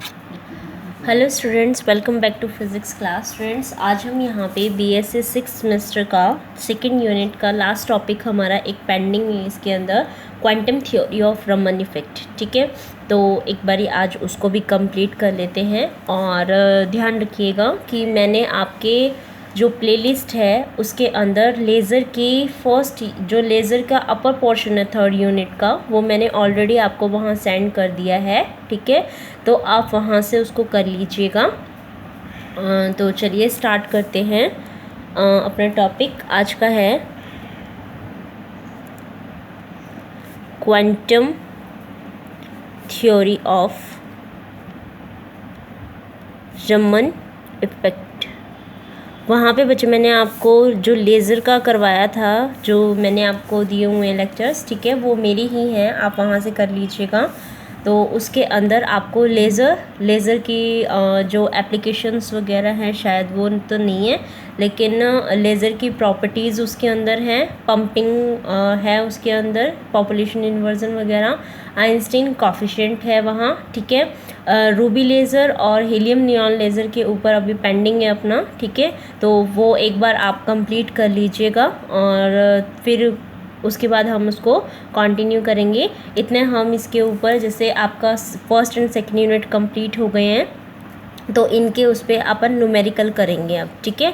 Hello students, welcome back to physics class. Students, आज हम यहाँ पे बीएससी सिक्स सेमेस्टर का सेकंड यूनिट का लास्ट टॉपिक हमारा एक पेंडिंग है इसके अंदर, quantum theory of Raman effect. ठीक है, तो एक बारी आज उसको भी कंप्लीट कर लेते हैं। और ध्यान रखिएगा कि मैंने आपके जो प्लेलिस्ट है उसके अंदर लेज़र की फर्स्ट जो लेज़र का अपर पोर्शन है थर्ड यूनिट का, वो मैंने ऑलरेडी आपको वहाँ सेंड कर दिया है। ठीक है, तो आप वहाँ से उसको कर लीजिएगा। तो चलिए स्टार्ट करते हैं। अपना टॉपिक आज का है quantum theory of Raman effect. वहाँ पे बच्चे मैंने आपको जो लेज़र का करवाया था, जो मैंने आपको दिए हुए लेक्चर्स, ठीक है, वो मेरी ही हैं, आप वहाँ से कर लीजिएगा। तो उसके अंदर आपको लेज़र की जो एप्लीकेशंस वगैरह हैं शायद वो तो नहीं है, लेकिन लेज़र की प्रॉपर्टीज़ उसके अंदर हैं, पंपिंग है उसके अंदर, पॉपुलेशन इन्वर्जन वगैरह, आइंस्टीन कॉफिशिएंट है वहाँ। ठीक है, रूबी लेज़र और हीलियम नियॉन लेज़र के ऊपर अभी पेंडिंग है अपना। ठीक है, तो वो एक बार आप कंप्लीट कर लीजिएगा और फिर उसके बाद हम उसको कंटिन्यू करेंगे। इतने हम इसके ऊपर, जैसे आपका first and second unit complete हो गए हैं, तो इनके उस पर अपन न्यूमेरिकल करेंगे अब। ठीक है,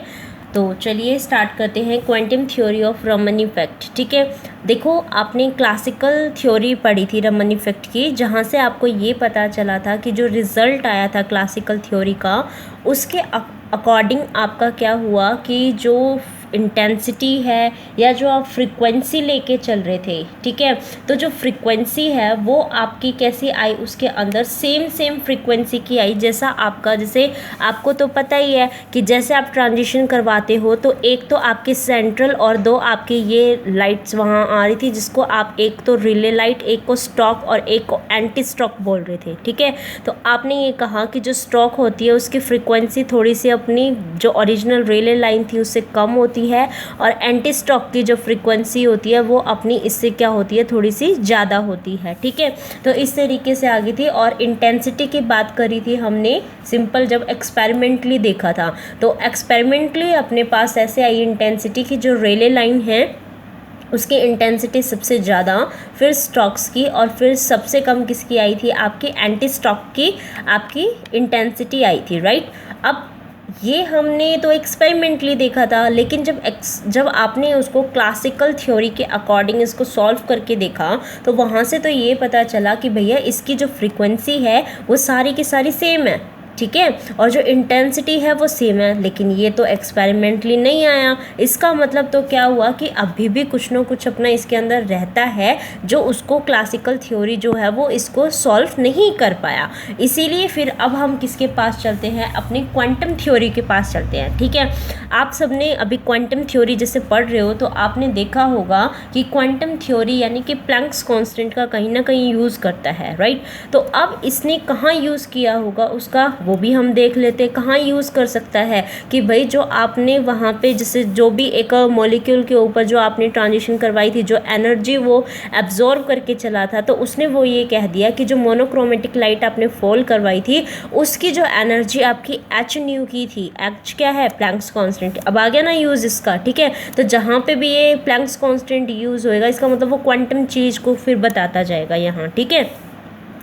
तो चलिए स्टार्ट करते हैं quantum theory of Raman effect. ठीक है, देखो आपने क्लासिकल थ्योरी पढ़ी थी रमन इफेक्ट की, जहाँ से आपको ये पता चला था कि जो रिज़ल्ट आया था क्लासिकल थ्योरी का, उसके अकॉर्डिंग आपका क्या हुआ कि जो इंटेंसिटी है या जो आप फ्रीक्वेंसी लेके चल रहे थे, ठीक है, तो जो फ्रीक्वेंसी है वो आपकी कैसी आई, उसके अंदर सेम फ्रीक्वेंसी की आई। जैसा आपका, जैसे आपको तो पता ही है कि जैसे आप ट्रांजिशन करवाते हो तो एक तो आपके सेंट्रल और दो आपके ये लाइट्स वहाँ आ रही थी, जिसको आप एक तो रिले लाइट, एक को स्टॉक और एक को एंटी स्टॉक बोल रहे थे। ठीक है, तो आपने ये कहा कि जो स्टॉक होती है उसकी फ्रीक्वेंसी थोड़ी सी अपनी जो ओरिजिनल रिले लाइन थी उससे कम होती है, और एंटी स्टॉक की जो फ्रीक्वेंसी होती है वो अपनी इससे क्या होती है, थोड़ी सी ज़्यादा होती है। ठीक है, तो इस तरीके से आ गई थी। और इंटेंसिटी की बात करी थी हमने सिंपल, जब एक्सपेरिमेंटली देखा था, तो एक्सपेरिमेंटली अपने पास ऐसे आई इंटेंसिटी की जो रेले लाइन है उसकी इंटेंसिटी सबसे ज़्यादा, फिर स्टॉक्स की, और फिर सबसे कम किसकी आई थी, आपकी एंटी स्टॉक की आपकी इंटेंसिटी आई थी। राइट, अब ये हमने तो एक्सपेरिमेंटली देखा था, लेकिन जब आपने उसको क्लासिकल थ्योरी के अकॉर्डिंग इसको सॉल्व करके देखा, तो वहाँ से तो ये पता चला कि भैया इसकी जो फ्रीक्वेंसी है वो सारी की सारी सेम है। ठीक है, और जो इंटेंसिटी है वो सेम है, लेकिन ये तो एक्सपेरिमेंटली नहीं आया। इसका मतलब तो क्या हुआ कि अभी भी कुछ ना कुछ अपना इसके अंदर रहता है, जो उसको क्लासिकल थ्योरी जो है वो इसको सॉल्व नहीं कर पाया। इसीलिए फिर अब हम किसके पास चलते हैं, अपनी क्वांटम थ्योरी के पास चलते हैं। ठीक है, आप सबने अभी क्वांटम थ्योरी जैसे पढ़ रहे हो तो आपने देखा होगा कि क्वांटम थ्योरी यानी कि प्लैंक्स कांस्टेंट का कहीं ना कहीं यूज़ करता है। राइट, तो अब इसने कहाँ यूज़ किया होगा उसका, वो भी हम देख लेते। कहाँ यूज़ कर सकता है कि भाई जो आपने वहाँ पे जैसे जो भी एक मॉलिक्यूल के ऊपर जो आपने ट्रांजिशन करवाई थी, जो एनर्जी वो एब्जॉर्ब करके चला था, तो उसने वो ये कह दिया कि जो मोनोक्रोमेटिक लाइट आपने फॉल करवाई थी उसकी जो एनर्जी आपकी एच न्यू की थी। एच क्या है, प्लैंक्स कांस्टेंट। अब आ गया ना यूज़ इसका। ठीक है, तो जहाँ पे भी ये प्लैंक्स कांस्टेंट यूज़ होएगा, इसका मतलब वो क्वांटम चीज़ को फिर बताता जाएगा यहाँ। ठीक है,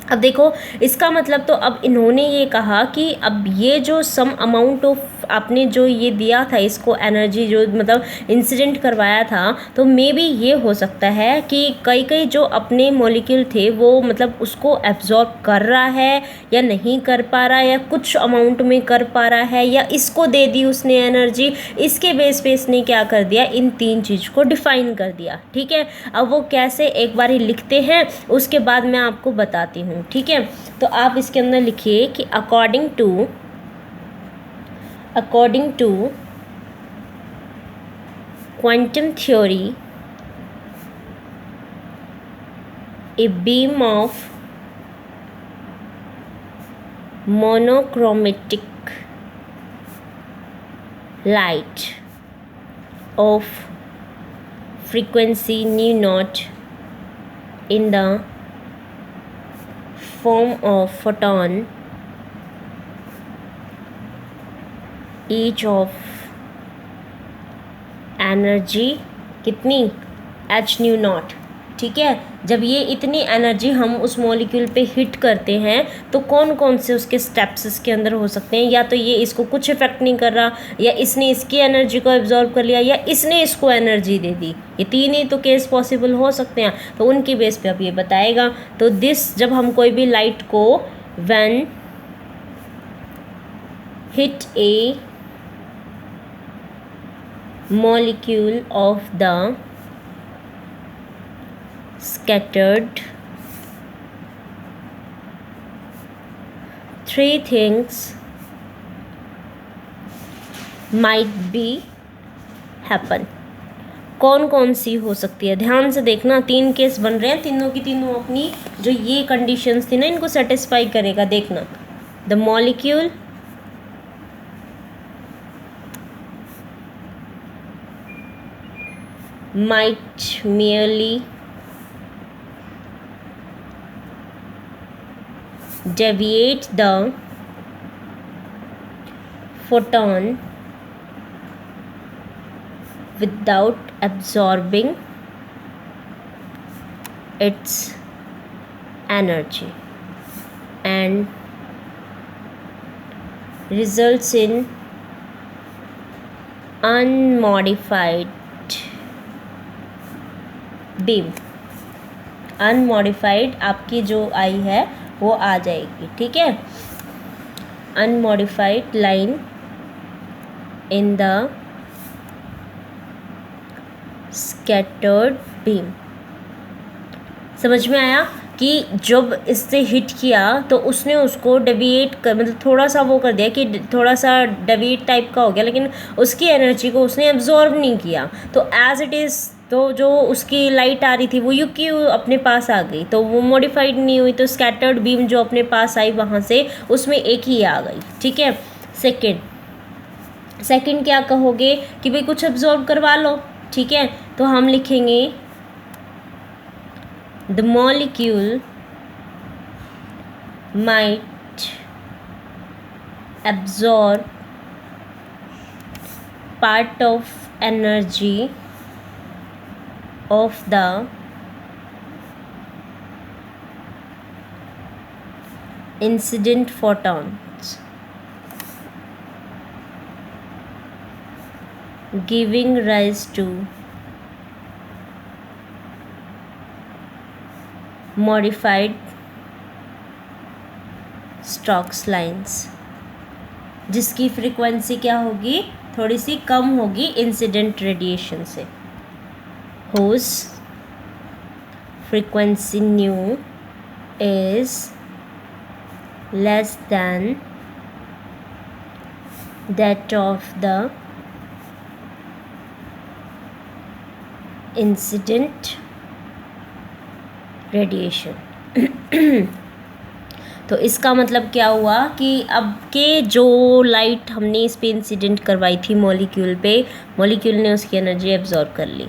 अब देखो इसका मतलब तो अब इन्होंने ये कहा कि अब ये जो सम अमाउंट ऑफ आपने जो ये दिया था इसको एनर्जी, जो मतलब इंसिडेंट करवाया था, तो मे बी ये हो सकता है कि कई जो अपने मॉलिक्यूल थे वो मतलब उसको एब्जॉर्ब कर रहा है या नहीं कर पा रहा है, या कुछ अमाउंट में कर पा रहा है, या इसको दे दी उसने एनर्जी। इसके बेस पे इसने क्या कर दिया, इन तीन चीज़ को डिफाइन कर दिया। ठीक है, अब वो कैसे एक बार ही लिखते हैं, उसके बाद मैं आपको बताती हूँ। ठीक है, तो आप इसके अंदर लिखिए कि according to quantum theory, a beam of monochromatic light of frequency nu naught in the form of photon each of energy कितनी, एच न्यू नॉट, ठीक है। जब ये इतनी एनर्जी हम उस मॉलिक्यूल पे हिट करते हैं तो कौन कौन से उसके स्टेप्स इसके अंदर हो सकते हैं, या तो ये इसको कुछ इफेक्ट नहीं कर रहा, या इसने इसकी एनर्जी को एब्जॉर्ब कर लिया, या इसने इसको एनर्जी दे दी। ये तीन ही तो केस पॉसिबल हो सकते हैं, तो उनकी बेस पे अब ये बताएगा। तो दिस, जब हम कोई भी लाइट को when hit A molecule of the scattered, three things might be happen। कौन कौन सी हो सकती है, ध्यान से देखना। तीन केस बन रहे हैं, तीनों की तीनों अपनी जो ये कंडीशंस थी ना, इनको सेटिस्फाई करेगा। देखना, the molecule might merely deviate the photon without absorbing its energy and results in unmodified beam. Unmodified आपकी जो आई है वो आ जाएगी, ठीक है। Unmodified line in the scattered beam. समझ में आया कि जब इससे हिट किया तो उसने उसको डेविएट कर, मतलब थोड़ा सा वो कर दिया कि थोड़ा सा डेविएट टाइप का हो गया, लेकिन उसकी एनर्जी को उसने एब्जॉर्ब नहीं किया। तो एज इट इज़, तो जो उसकी लाइट आ रही थी वो यूं की अपने पास आ गई, तो वो मॉडिफाइड नहीं हुई। तो स्कैटर्ड बीम जो अपने पास आई वहाँ से उसमें एक ही आ गई, ठीक है। सेकंड क्या कहोगे कि भाई कुछ एब्जॉर्ब करवा लो, ठीक है। तो हम लिखेंगे the molecule might absorb part of energy of the incident photons, giving rise to modified Stokes lines, जिसकी फ्रीक्वेंसी क्या होगी, थोड़ी सी कम होगी इंसिडेंट रेडिएशन से, whose frequency nu is less than that of the incident radiation। तो इसका मतलब क्या हुआ कि अब के जो लाइट हमने इस पे इंसिडेंट करवाई थी मॉलिक्यूल पे, मॉलिक्यूल ने उसकी एनर्जी एब्जॉर्ब कर ली,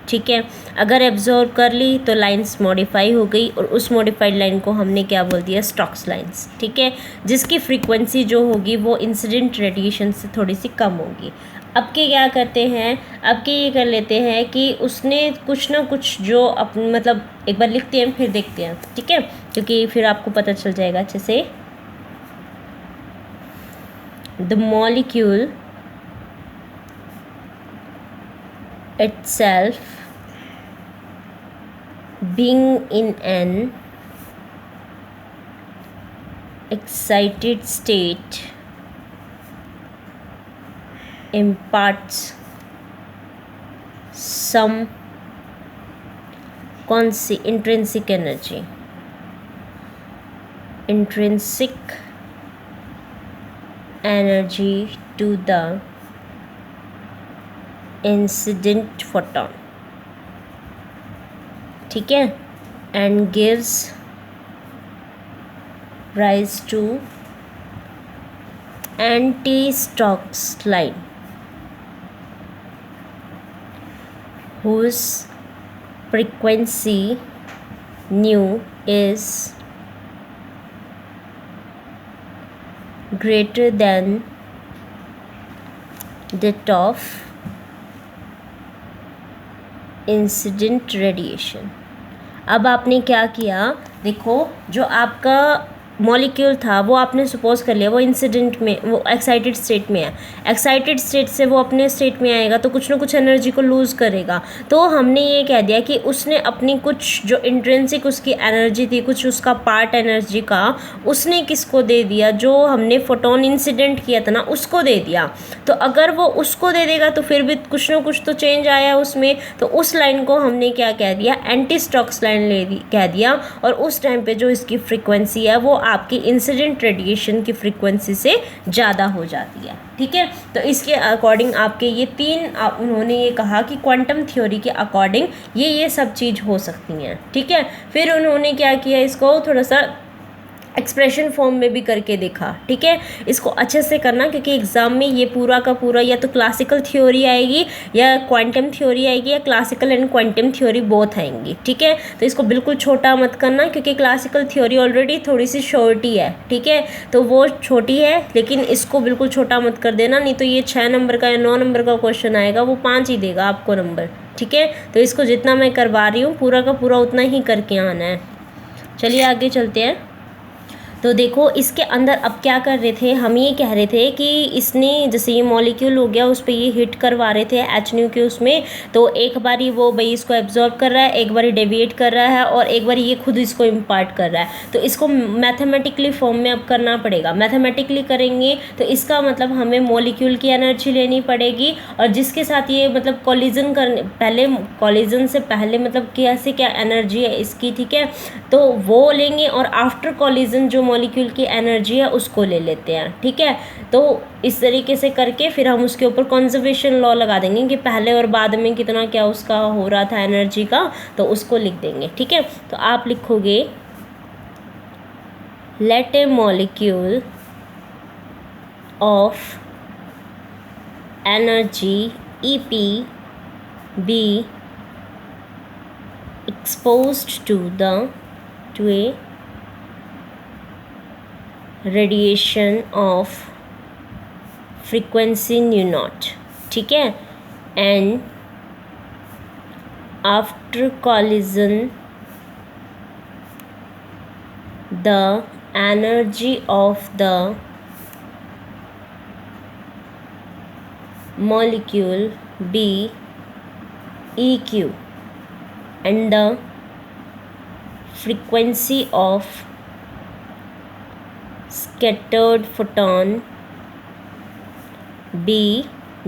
ठीक है। अगर एब्जॉर्ब कर ली तो लाइंस मॉडिफाई हो गई, और उस मॉडिफाइड लाइन को हमने क्या बोल दिया, स्टॉक्स लाइंस, ठीक है। जिसकी फ्रीक्वेंसी जो होगी वो इंसिडेंट रेडिएशन से थोड़ी सी कम होगी। अब के क्या करते हैं, अब के ये कर लेते हैं कि उसने कुछ ना कुछ जो मतलब एक बार लिखते हैं फिर देखते हैं, ठीक है, क्योंकि फिर आपको पता चल जाएगा अच्छे से। The molecule itself being in an excited state imparts some intrinsic energy, to the incident photon, ठीक है, and gives rise to anti-Stokes line, whose frequency nu is greater than that of incident radiation. अब आपने क्या किया, देखो जो आपका molecule था वो आपने सपोज कर लिया वो इंसिडेंट में, वो एक्साइटेड स्टेट में है। एक्साइटेड स्टेट से वो अपने स्टेट में आएगा तो कुछ ना कुछ एनर्जी को लूज़ करेगा। तो हमने ये कह दिया कि उसने अपनी कुछ जो इंट्रिंसिक उसकी एनर्जी थी, कुछ उसका पार्ट एनर्जी का उसने किसको दे दिया, जो हमने फोटोन इंसिडेंट किया था ना उसको दे दिया। तो अगर वो उसको दे देगा तो फिर भी कुछ ना कुछ तो चेंज आया उसमें। तो उस लाइन को हमने क्या कह दिया, एंटी स्टोक्स लाइन कह दिया। और उस टाइम पे जो इसकी फ्रीक्वेंसी है वो आपकी इंसिडेंट रेडिएशन की फ्रीक्वेंसी से ज़्यादा हो जाती है। ठीक है, तो इसके अकॉर्डिंग आपके ये तीन उन्होंने ये कहा कि क्वांटम थ्योरी के अकॉर्डिंग ये सब चीज़ हो सकती हैं। ठीक है, फिर उन्होंने क्या किया, इसको थोड़ा सा एक्सप्रेशन फॉर्म में भी करके देखा। ठीक है, इसको अच्छे से करना क्योंकि एग्ज़ाम में ये पूरा का पूरा या तो क्लासिकल थ्योरी आएगी या क्वांटम थ्योरी आएगी या classical and quantum theory both आएंगी। ठीक है, तो इसको बिल्कुल छोटा मत करना क्योंकि क्लासिकल थ्योरी ऑलरेडी थोड़ी सी शॉर्टी है। ठीक है, तो वो छोटी है लेकिन इसको बिल्कुल छोटा मत कर देना, नहीं तो ये 6 नंबर का या 9 नंबर का क्वेश्चन आएगा वो 5 ही देगा आपको नंबर। ठीक है, तो इसको जितना मैं करवा रही हूँ पूरा का पूरा उतना ही करके आना है। चलिए आगे चलते हैं। तो देखो इसके अंदर अब क्या कर रहे थे, हम ये कह रहे थे कि इसने जैसे ये मॉलिक्यूल हो गया उस पर ये हिट करवा रहे थे एच न्यू के उसमें, तो एक बारी वो भाई इसको एब्जॉर्ब कर रहा है, एक बारी डेविएट कर रहा है और एक बारी ये खुद इसको इम्पार्ट कर रहा है। तो इसको मैथमेटिकली फॉर्म में अब करना पड़ेगा। मैथमेटिकली करेंगे तो इसका मतलब हमें मॉलिक्यूल की एनर्जी लेनी पड़ेगी और जिसके साथ ये मतलब कॉलिजन करने पहले, कॉलिजन से पहले मतलब कैसे क्या एनर्जी है इसकी। ठीक है, तो वो लेंगे और आफ्टर कॉलिजन जो मॉलिक्यूल की एनर्जी है उसको ले लेते हैं। ठीक है, तो इस तरीके से करके फिर हम उसके ऊपर कंजर्वेशन लॉ लगा देंगे कि पहले और बाद में कितना क्या उसका हो रहा था एनर्जी का, तो उसको लिख देंगे। ठीक है, तो आप लिखोगे let a molecule of energy EP be exposed to a radiation of frequency nu naught। ठीक है, and after collision the energy of the molecule be EQ and the frequency of scattered photon B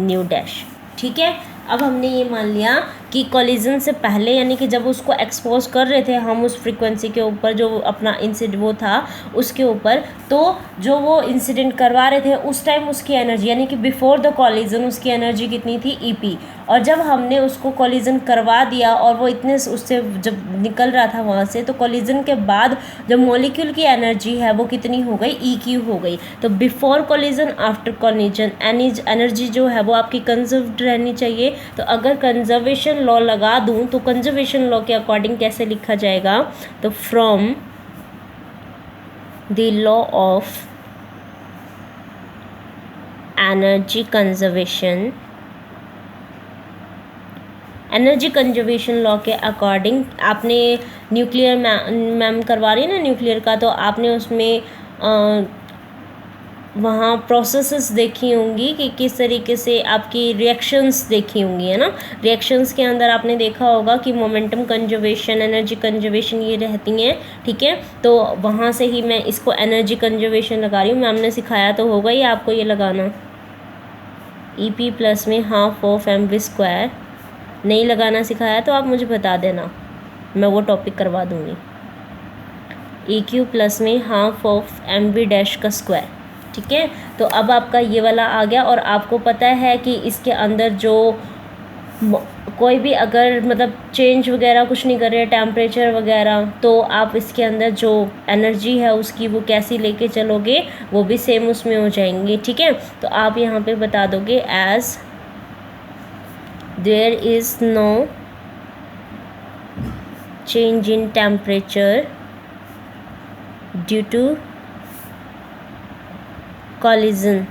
nu dash। ठीक है, अब हमने ये मान लिया कि कॉलिजन से पहले यानी कि जब उसको एक्सपोज कर रहे थे हम उस फ्रीक्वेंसी के ऊपर जो अपना इंसिडेंट वो था उसके ऊपर, तो जो वो इंसिडेंट करवा रहे थे उस टाइम उसकी एनर्जी यानी कि बिफोर द कॉलिजन उसकी एनर्जी कितनी थी EP, और जब हमने उसको कॉलिजन करवा दिया और वो इतने उससे जब निकल रहा था वहाँ से, तो कॉलिजन के बाद जब मॉलिक्यूल की एनर्जी है वो कितनी हो गई, EQ हो गई। तो before collision after collision energy जो है वो आपकी कंजर्व्ड रहनी चाहिए। तो अगर कंजर्वेशन लॉ लगा दूं तो कंजर्वेशन लॉ के अकॉर्डिंग कैसे लिखा जाएगा, तो from the law of energy conservation, energy conservation law के अकॉर्डिंग आपने न्यूक्लियर मैम करवा रही है ना न्यूक्लियर का, तो आपने उसमें वहाँ प्रोसेसेस देखी होंगी कि किस तरीके से आपकी रिएक्शंस देखी होंगी, है ना। रिएक्शंस के अंदर आपने देखा होगा कि मोमेंटम कंजर्वेशन, एनर्जी कंजर्वेशन ये रहती हैं। ठीक है, तो वहाँ से ही मैं इसको एनर्जी कंजर्वेशन लगा रही हूँ। मैम ने सिखाया तो होगा ही आपको ये लगाना। EP प्लस में हाफ ऑफ mv², नहीं लगाना सिखाया तो आप मुझे बता देना, मैं वो टॉपिक करवा दूँगी। EQ प्लस में हाफ ऑफ mv' का स्क्वायर। ठीक है, तो अब आपका ये वाला आ गया और आपको पता है कि इसके अंदर जो कोई भी अगर मतलब चेंज वगैरह कुछ नहीं कर रहे टेम्परेचर वगैरह, तो आप इसके अंदर जो एनर्जी है उसकी वो कैसी लेके चलोगे वो भी सेम उसमें हो जाएंगी। ठीक है, तो आप यहाँ पे बता दोगे as there is no change in temperature due to collision,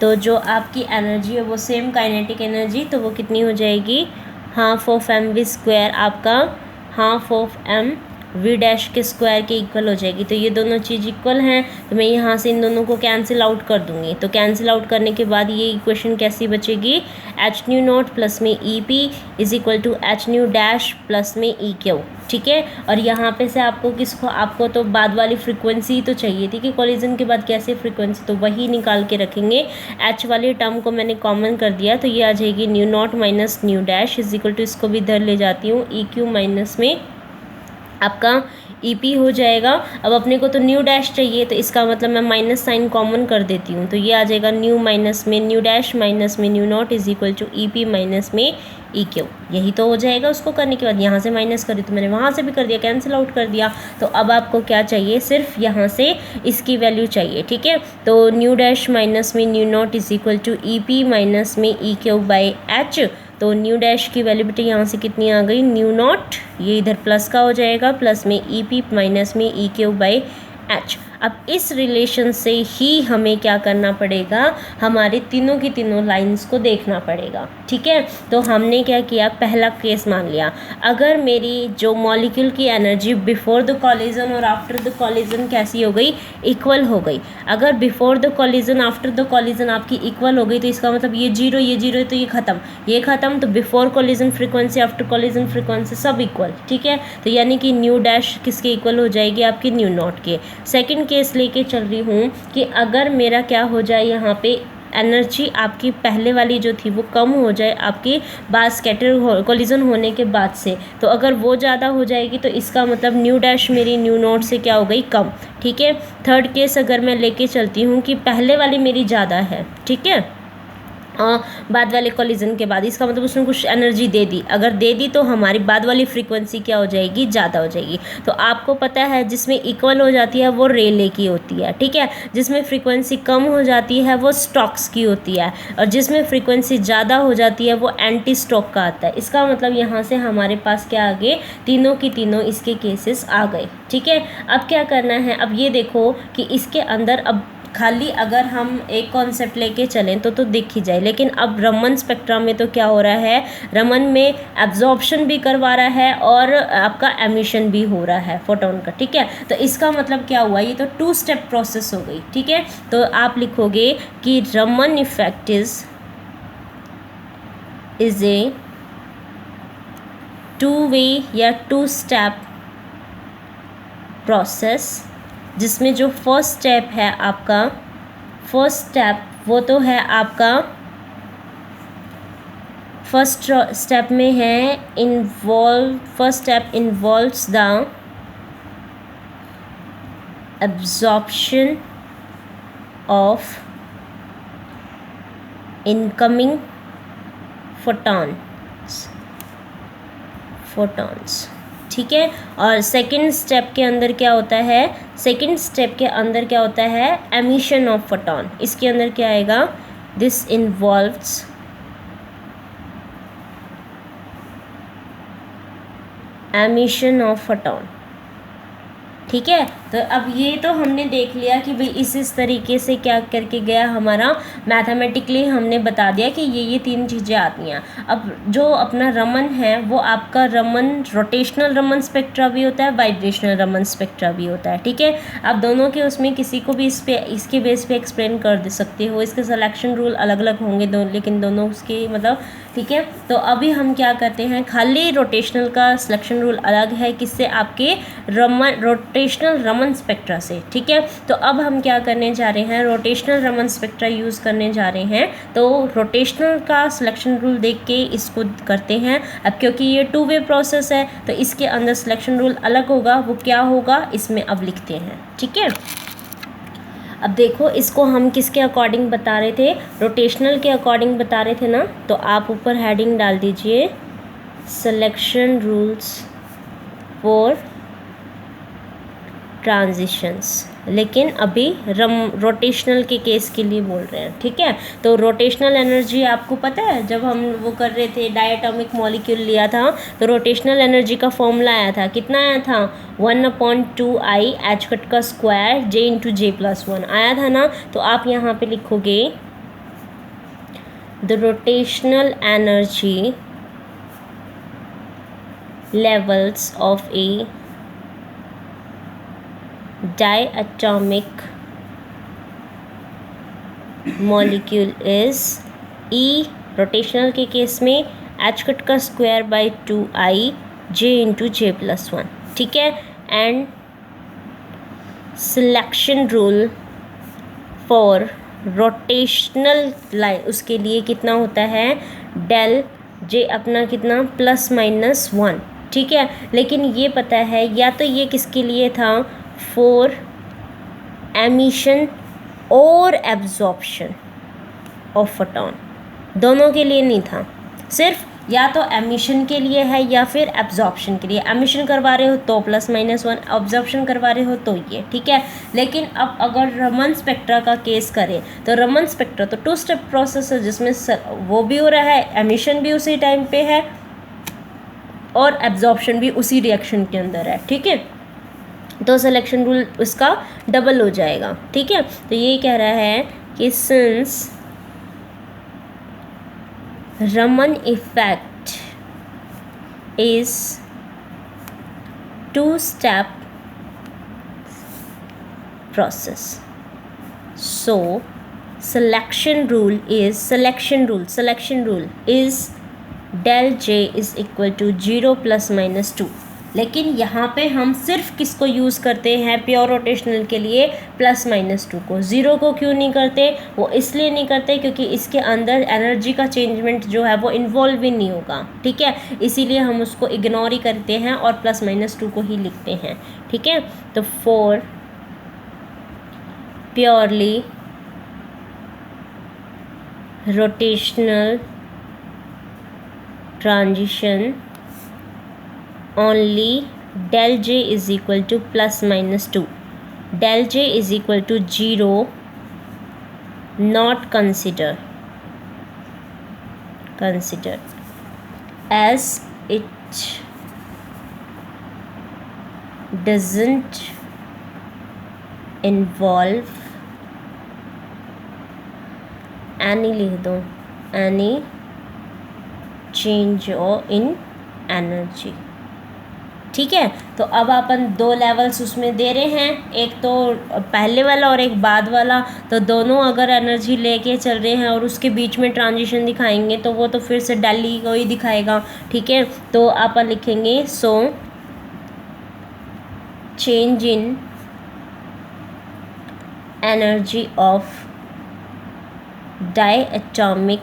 तो जो आपकी एनर्जी है वो सेम काइनेटिक एनर्जी, तो वो कितनी हो जाएगी, half of M V square आपका half of M V dash के स्क्वायर के इक्वल हो जाएगी। तो ये दोनों चीज़ इक्वल हैं, तो मैं यहाँ से इन दोनों को कैंसिल आउट कर दूँगी। तो कैंसिल आउट करने के बाद ये इक्वेशन कैसी बचेगी, एच न्यू नॉट प्लस में E P is equal to H nu dash plus में ई क्यू, ठीक है। और यहाँ पे से आपको तो बाद वाली फ्रीक्वेंसी तो चाहिए थी कि कॉलिजन के बाद कैसे फ्रीक्वेंसी, तो वही निकाल के रखेंगे। एच वाली टर्म को मैंने कॉमन कर दिया, तो ये आ जाएगी nu naught minus nu dash is equal to, इसको भी इधर ले जाती हूँ, ई क्यू माइनस में आपका ई पी हो जाएगा। अब अपने को तो न्यू डैश चाहिए, तो इसका मतलब मैं माइनस साइन कॉमन कर देती हूँ, तो ये आ जाएगा न्यू माइनस में न्यू डैश माइनस में nu naught is equal to E P minus में ई क्यू। यही तो हो जाएगा। उसको करने के बाद यहाँ से माइनस करी तो मैंने वहाँ से भी कर दिया, कैंसिल आउट कर दिया। तो अब आपको क्या चाहिए, सिर्फ यहाँ से इसकी वैल्यू चाहिए, ठीक है। तो न्यू डैश माइनस में nu naught is equal to E P minus में ई क्यू बाई एच। तो न्यू डैश की वैल्यू बेटे यहाँ से कितनी आ गई, न्यू नॉट, ये इधर प्लस का हो जाएगा, प्लस में ई पी माइनस में ई क्यू बाई एच। अब इस रिलेशन से ही हमें क्या करना पड़ेगा, हमारे तीनों की तीनों लाइंस को देखना पड़ेगा, ठीक है। तो हमने क्या किया, पहला केस मान लिया, अगर मेरी जो मॉलिक्यूल की एनर्जी बिफोर द कॉलिजन और आफ्टर द कॉलिजन कैसी हो गई, इक्वल हो गई। अगर before the collision after the collision आपकी इक्वल हो गई, तो इसका मतलब ये जीरो है, तो ये ख़त्म। तो before collision frequency after collision frequency सब इक्वल, ठीक है। तो यानी कि न्यू डैश किसके इक्वल हो जाएगी, आपकी न्यू नॉट के। सेकेंड केस लेके चल रही हूँ कि अगर मेरा क्या हो जाए, यहाँ पे एनर्जी आपकी पहले वाली जो थी वो कम हो जाए आपकी बाद स्कैटर कोलिजन होने के बाद से, तो अगर वो ज़्यादा हो जाएगी तो इसका मतलब न्यू डैश मेरी न्यू नॉट से क्या हो गई, कम, ठीक है। थर्ड केस अगर मैं लेके चलती हूँ कि पहले वाली मेरी ज़्यादा है, ठीक है, बाद वाले कॉलिजन के बाद, इसका मतलब उसने कुछ एनर्जी दे दी, अगर दे दी तो हमारी बाद वाली फ्रीक्वेंसी क्या हो जाएगी, ज़्यादा हो जाएगी। तो आपको पता है जिसमें इक्वल हो जाती है वो रेले की होती है, ठीक है। जिसमें फ्रीक्वेंसी कम हो जाती है वो स्टोक्स की होती है, और जिसमें फ्रीक्वेंसी ज़्यादा हो जाती है वो एंटी स्टोक का आता है। इसका मतलब यहाँ से हमारे पास क्या आ गए, तीनों की तीनों इसके केसेस आ गए, ठीक है। अब क्या करना है, अब ये देखो कि इसके अंदर अब खाली अगर हम एक कॉन्सेप्ट लेके चलें तो दिख ही जाए, लेकिन अब रमन स्पेक्ट्रम में तो क्या हो रहा है, रमन में एब्जॉर्प्शन भी करवा रहा है और आपका एमिशन भी हो रहा है फोटोन का, ठीक है। तो इसका मतलब क्या हुआ, ये तो 2 स्टेप प्रोसेस हो गई, ठीक है। तो आप लिखोगे कि रमन इफेक्ट इज ए 2 वे या 2 स्टेप प्रोसेस, जिसमें जो फर्स्ट स्टेप है आपका, फर्स्ट स्टेप वो तो है आपका, फर्स्ट स्टेप में है first step involves the absorption of incoming photons, ठीक है। और सेकंड स्टेप के अंदर क्या होता है, सेकंड स्टेप के अंदर क्या होता है, एमिशन ऑफ फोटॉन। इसके अंदर क्या आएगा, this involves emission of photon, ठीक है। तो अब ये तो हमने देख लिया कि भाई इस तरीके से क्या करके गया, हमारा मैथमेटिकली हमने बता दिया कि ये 3 चीज़ें आती हैं। अब जो अपना रमन है वो आपका रमन रोटेशनल रमन स्पेक्ट्रा भी होता है, वाइब्रेशनल रमन स्पेक्ट्रा भी होता है, ठीक है। आप दोनों के उसमें किसी को भी इसके बेस पे एक्सप्लेन कर दे सकते हो। इसके सिलेक्शन रूल अलग अलग होंगे लेकिन दोनों उसके मतलब, ठीक है। तो अभी हम क्या करते हैं, खाली रोटेशनल का सिलेक्शन रूल अलग है, किससे, आपके रोटेशनल रमन स्पेक्ट्रा से, ठीक है। तो अब हम क्या करने जा रहे हैं, रोटेशनल रमन स्पेक्ट्रा यूज़ करने जा रहे हैं। तो रोटेशनल का सिलेक्शन रूल देख के इसको करते हैं। अब क्योंकि ये 2 वे प्रोसेस है तो इसके अंदर सिलेक्शन रूल अलग होगा, वो क्या होगा इसमें अब लिखते हैं, ठीक है। अब देखो इसको हम किसके अकॉर्डिंग बता रहे थे, रोटेशनल के अकॉर्डिंग बता रहे थे ना। तो आप ऊपर हेडिंग डाल दीजिए सिलेक्शन रूल्स फॉर ट्रांजिशंस, लेकिन अभी रोटेशनल के केस के लिए बोल रहे हैं, ठीक है। तो रोटेशनल एनर्जी आपको पता है, जब हम वो कर रहे थे डायटोमिक मॉलिक्यूल लिया था तो रोटेशनल एनर्जी का फॉर्मूला आया था, कितना आया था, 1/2I H का स्क्वायर J × J+1 आया था ना। तो आप यहाँ पे लिखोगे the rotational energy levels of a diatomic molecule is E rotational के केस में एच कट का square by 2i j into J plus 1, ठीक है। And selection rule for rotational line, उसके लिए कितना होता है, डेल जे अपना कितना +-1, ठीक है। लेकिन ये पता है या तो ये किसके लिए था, फॉर एमिशन और एब्जॉर्प्शन ऑफ फोटोन, दोनों के लिए नहीं था, सिर्फ या तो एमिशन के लिए है या फिर एब्जॉर्प्शन के लिए। एमिशन करवा रहे हो तो +-1, एब्जॉर्प्शन करवा रहे हो तो ये, ठीक है। लेकिन अब अगर रमन स्पेक्ट्रा का केस करें तो रमन स्पेक्ट्रा तो 2 स्टेप प्रोसेस है, जिसमें वो भी हो रहा है, एमिशन भी उसी टाइम पे है और एब्जॉर्प्शन भी उसी रिएक्शन के अंदर है, ठीक है। तो सिलेक्शन रूल उसका डबल हो जाएगा, ठीक है। तो ये कह रहा है कि since Raman effect is 2-step process, so selection rule is del J is equal to 0 ± 2। लेकिन यहाँ पे हम सिर्फ किसको यूज़ करते हैं प्योर रोटेशनल के लिए, +-2 को। 0 को क्यों नहीं करते, वो इसलिए नहीं करते क्योंकि इसके अंदर एनर्जी का चेंजमेंट जो है वो इन्वॉल्व ही नहीं होगा, ठीक है। इसीलिए हम उसको इग्नोर ही करते हैं और +-2 को ही लिखते हैं, ठीक है। तो for purely rotational transition only del J is equal to +-2, del J is equal to 0 not considered as it doesn't involve any, लिख दो, any change in energy, ठीक है। तो अब अपन 2 लेवल्स उसमें दे रहे हैं, एक तो पहले वाला और एक बाद वाला। तो दोनों अगर एनर्जी लेके चल रहे हैं और उसके बीच में ट्रांजिशन दिखाएंगे तो वो तो फिर से डेली को ही दिखाएगा, ठीक है। तो अपन लिखेंगे so change in energy of diatomic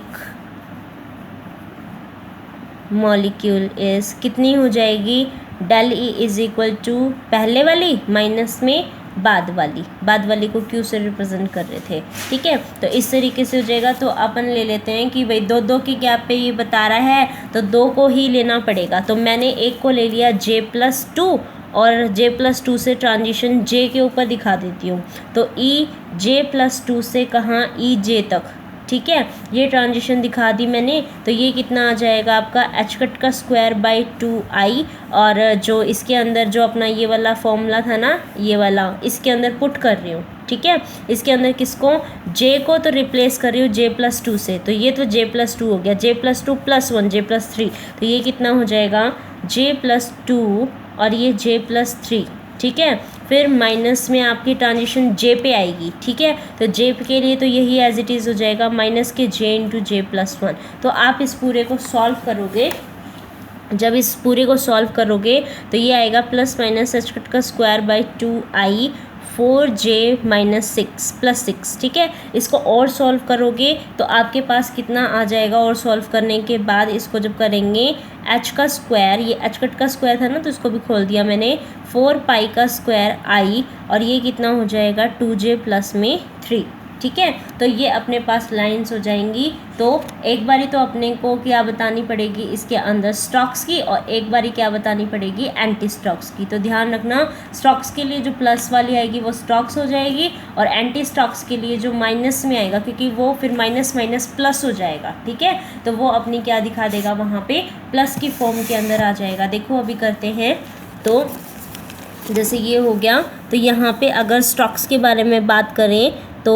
molecule is, कितनी हो जाएगी, del E is equal to पहले वाली माइनस में बाद वाली को Q से रिप्रेजेंट कर रहे थे, ठीक है। तो इस तरीके से हो जाएगा। तो अपन ले लेते हैं कि भाई 2 के गैप पे ये बता रहा है तो 2 को ही लेना पड़ेगा। तो मैंने एक को ले लिया J+2 और J+2 से ट्रांजिशन J के ऊपर दिखा देती हूँ। तो E J+2 से कहाँ, E J तक, ठीक है। ये ट्रांजिशन दिखा दी मैंने। तो ये कितना आ जाएगा आपका एच कट का स्क्वायर बाई 2i, और जो इसके अंदर जो अपना ये वाला फॉर्मूला था ना, ये वाला इसके अंदर पुट कर रही हूँ, ठीक है। इसके अंदर किसको, j को तो रिप्लेस कर रही हूँ J+2 से। तो ये तो J+2 हो गया, J+2 + 1 J+3। तो ये कितना हो जाएगा J+2 और ये J+3, ठीक है। फिर माइनस में आपकी ट्रांजिशन J पे आएगी, ठीक है। तो J के लिए तो यही एज इट इज़ हो जाएगा माइनस के J इंटू J+1। तो आप इस पूरे को सॉल्व करोगे, जब इस पूरे को सॉल्व करोगे तो ये आएगा +- एच कट का स्क्वायर बाई 2i 4j - 6 +6, ठीक है। इसको और सॉल्व करोगे तो आपके पास कितना आ जाएगा, और सॉल्व करने के बाद इसको जब करेंगे h का स्क्वायर, ये h कट का स्क्वायर था ना तो इसको भी खोल दिया मैंने, 4π का स्क्वायर i, और ये कितना हो जाएगा 2j + में 3, ठीक है। तो ये अपने पास लाइंस हो जाएंगी। तो एक बारी तो अपने को क्या बतानी पड़ेगी इसके अंदर स्टॉक्स की, और एक बारी क्या बतानी पड़ेगी एंटी स्टॉक्स की। तो ध्यान रखना, स्टॉक्स के लिए जो प्लस वाली आएगी वो स्टॉक्स हो जाएगी, और एंटी स्टॉक्स के लिए जो माइनस में आएगा, क्योंकि वो फिर माइनस प्लस हो जाएगा, ठीक है। तो वो अपनी क्या दिखा देगा, वहाँ पे प्लस की फॉर्म के अंदर आ जाएगा। देखो अभी करते हैं। तो जैसे ये हो गया, तो यहाँ पे अगर स्टॉक्स के बारे में बात करें तो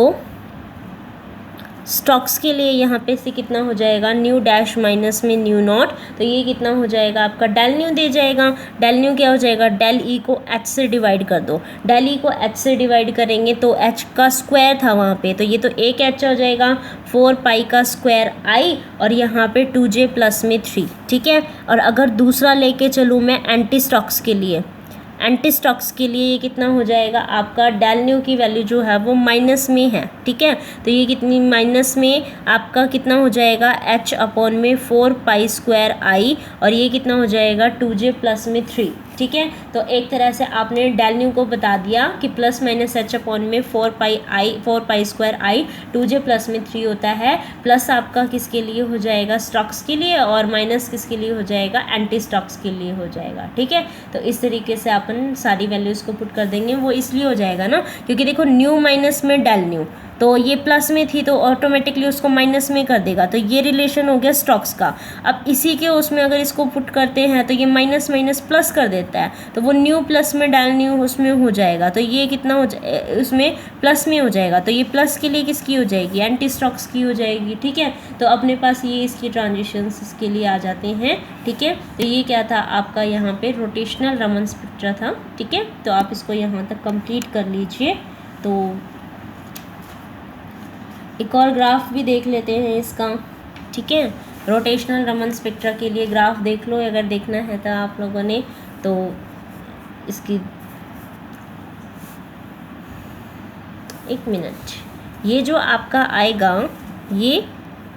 स्टॉक्स के लिए यहाँ पे से कितना हो जाएगा, न्यू डैश माइनस में न्यू नॉट, तो ये कितना हो जाएगा आपका डेल न्यू दे जाएगा। डेल न्यू क्या हो जाएगा, डेल ई को एच से डिवाइड कर दो। डेल ई को एच से डिवाइड करेंगे तो एच का स्क्वायर था वहाँ पे, तो ये तो एक एच हो जाएगा, 4 पाई का स्क्वायर आई और यहाँ पे 2j प्लस में 3, ठीक है। और अगर दूसरा लेके चलूँ मैं एंटी स्टॉक्स के लिए, एंटी स्टॉक्स के लिए ये कितना हो जाएगा आपका, डेल न्यू की वैल्यू जो है वो माइनस में है, ठीक है। तो ये कितनी माइनस में आपका कितना हो जाएगा, एच अपॉन में 4 पाई स्क्वायर आई और ये कितना हो जाएगा 2j प्लस में 3, ठीक है। तो एक तरह से आपने डेल न्यू को बता दिया कि प्लस माइनस एच अपॉन में 4 पाई स्क्वायर आई 2j प्लस में 3 होता है। प्लस आपका किसके लिए हो जाएगा, स्टॉक्स के लिए, और माइनस किसके लिए हो जाएगा, एंटी स्टॉक्स के लिए हो जाएगा, ठीक है। तो इस तरीके से अपन सारी वैल्यूज़ को पुट कर देंगे। वो इसलिए हो जाएगा ना क्योंकि देखो न्यू माइनस में डेल न्यू, तो ये प्लस में थी तो ऑटोमेटिकली उसको माइनस में कर देगा, तो ये रिलेशन हो गया स्टॉक्स का। अब इसी के उसमें अगर इसको पुट करते हैं तो ये माइनस माइनस प्लस कर देता है, तो वो न्यू प्लस में डेल न्यू उसमें हो जाएगा, तो ये कितना हो जाए उसमें प्लस में हो जाएगा, तो ये प्लस के लिए किसकी हो जाएगी, एंटी स्टॉक्स की हो जाएगी, ठीक है। तो अपने पास ये इसकी ट्रांजिशंस इसके लिए आ जाते हैं, ठीक है। तो ये क्या था आपका यहाँ पे रोटेशनल रमन स्पेक्ट्रा था, ठीक है। तो आप इसको यहाँ तक कंप्लीट कर लीजिए। तो एक और ग्राफ भी देख लेते हैं इसका, ठीक है। रोटेशनल रमन स्पेक्ट्रा के लिए ग्राफ देख लो अगर देखना है तो आप लोगों ने, तो इसकी एक मिनट, ये जो आपका आएगा ये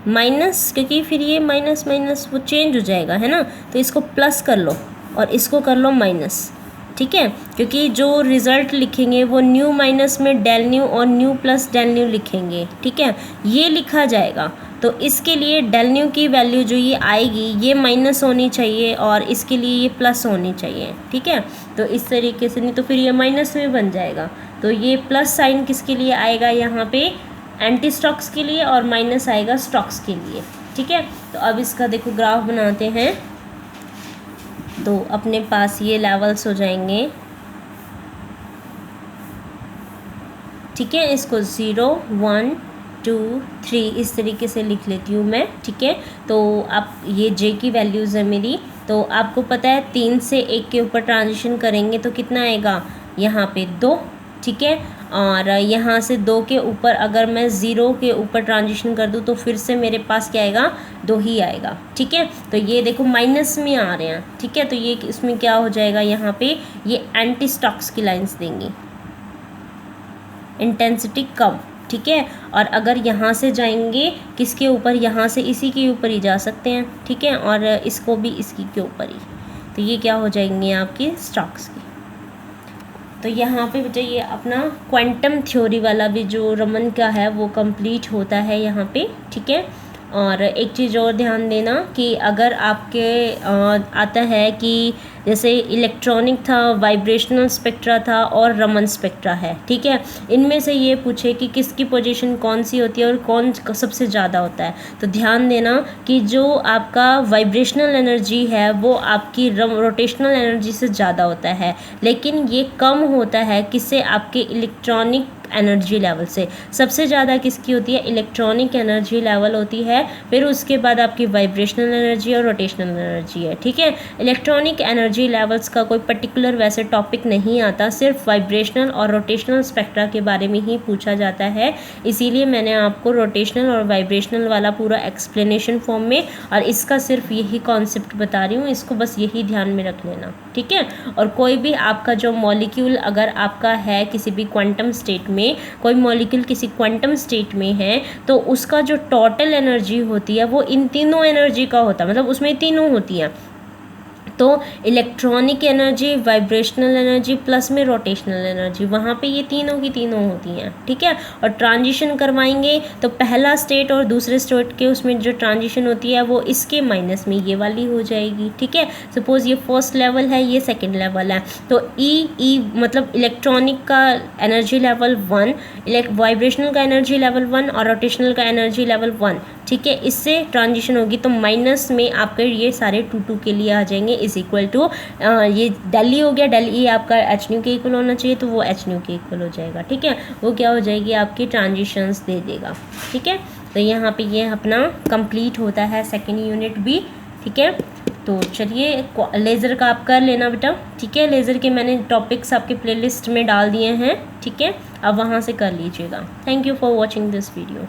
माइनस, क्योंकि फिर ये माइनस माइनस वो चेंज हो जाएगा है ना, तो इसको प्लस कर लो और इसको कर लो माइनस, ठीक है। क्योंकि जो रिज़ल्ट लिखेंगे वो न्यू माइनस में डेल न्यू और न्यू प्लस डेल न्यू लिखेंगे, ठीक है। ये लिखा जाएगा, तो इसके लिए डेल न्यू की वैल्यू जो ये आएगी ये माइनस होनी चाहिए और इसके लिए ये प्लस होनी चाहिए, ठीक है। तो इस तरीके से, नहीं तो फिर ये माइनस में बन जाएगा। तो ये प्लस साइन किसके लिए आएगा यहाँ पे, एंटी स्टॉक्स के लिए, और माइनस आएगा स्टॉक्स के लिए, ठीक है। तो अब इसका देखो ग्राफ बनाते हैं। तो अपने पास ये लेवल्स हो जाएंगे, ठीक है। इसको 0 1 2 3 इस तरीके से लिख लेती हूँ मैं, ठीक है। तो आप ये जे की वैल्यूज़ है मेरी, तो आपको पता है 3 से 1 के ऊपर ट्रांजिशन करेंगे तो कितना आएगा यहाँ पे 2, ठीक है। और यहाँ से 2 के ऊपर अगर मैं 0 के ऊपर ट्रांजिशन कर दूँ तो फिर से मेरे पास क्या आएगा, 2 ही आएगा, ठीक है। तो ये देखो माइनस में आ रहे हैं, ठीक है। तो ये इसमें क्या हो जाएगा, यहाँ पे ये एंटी स्टॉक्स की लाइंस देंगी, इंटेंसिटी कम, ठीक है। और अगर यहाँ से जाएंगे किसके ऊपर, यहाँ से इसी के ऊपर ही जा सकते हैं, ठीक है। और इसको भी इसी के ऊपर ही, तो ये क्या हो जाएंगे आपकी स्टॉक्स की। तो यहाँ पे बेटा ये अपना क्वांटम थ्योरी वाला भी जो रमन का है वो कंप्लीट होता है यहाँ पे, ठीक है। और एक चीज़ और ध्यान देना कि अगर आपके आता है कि जैसे इलेक्ट्रॉनिक था, वाइब्रेशनल स्पेक्ट्रा था और रमन स्पेक्ट्रा है, ठीक है। इनमें से ये पूछे कि किसकी पोजीशन कौन सी होती है और कौन सबसे ज़्यादा होता है, तो ध्यान देना कि जो आपका वाइब्रेशनल एनर्जी है वो आपकी रोटेशनल एनर्जी से ज़्यादा होता है, लेकिन ये कम होता है किससे, आपके इलेक्ट्रॉनिक एनर्जी लेवल से। सबसे ज़्यादा किसकी होती है, इलेक्ट्रॉनिक एनर्जी लेवल होती है, फिर उसके बाद आपकी वाइब्रेशनल एनर्जी और रोटेशनल एनर्जी है, ठीक है। इलेक्ट्रॉनिक एनर्जी लेवल्स का कोई पर्टिकुलर वैसे टॉपिक नहीं आता, सिर्फ वाइब्रेशनल और रोटेशनल स्पेक्ट्रा के बारे में ही पूछा जाता है, इसीलिए मैंने आपको रोटेशनल और वाइब्रेशनल वाला पूरा एक्सप्लेनेशन फॉर्म में और इसका सिर्फ यही कॉन्सेप्ट बता रही हूँ, इसको बस यही ध्यान में रख लेना, ठीक है। और कोई भी आपका जो मॉलिक्यूल अगर आपका है किसी भी क्वांटम स्टेट में, कोई मॉलिक्यूल किसी क्वांटम स्टेट में है तो उसका जो टोटल एनर्जी होती है वो इन तीनों एनर्जी का होता है, मतलब उसमें तीनों होती हैं। तो electronic energy, vibrational energy plus में रोटेशनल एनर्जी, वहाँ पे ये तीनों की तीनों होती हैं, ठीक है। और ट्रांजिशन करवाएंगे तो पहला स्टेट और दूसरे स्टेट के उसमें जो ट्रांजिशन होती है वो इसके माइनस में ये वाली हो जाएगी, ठीक है। सपोज़ ये फर्स्ट लेवल है, ये सेकेंड लेवल है, तो ई मतलब इलेक्ट्रॉनिक का एनर्जी लेवल 1, वाइब्रेशनल का एनर्जी लेवल 1 और रोटेशनल का एनर्जी लेवल 1, ठीक है। इससे ट्रांजिशन होगी तो माइनस में आपके ये सारे 2 के लिए आ जाएंगे, इज इक्वल टू ये डेल ई हो गया, डेल ई आपका एच न्यू के इक्वल होना चाहिए तो वो एच न्यू के इक्वल हो जाएगा, ठीक है। वो क्या हो जाएगी आपकी ट्रांजिशंस दे देगा, ठीक है। तो यहाँ पे ये अपना कंप्लीट होता है सेकेंड यूनिट भी, ठीक है। तो चलिए लेज़र का आप कर लेना बेटा, ठीक है। लेज़र के मैंने टॉपिक्स आपके प्लेलिस्ट में डाल दिए हैं, ठीक है। अब वहाँ से कर लीजिएगा। Thank you for watching this video.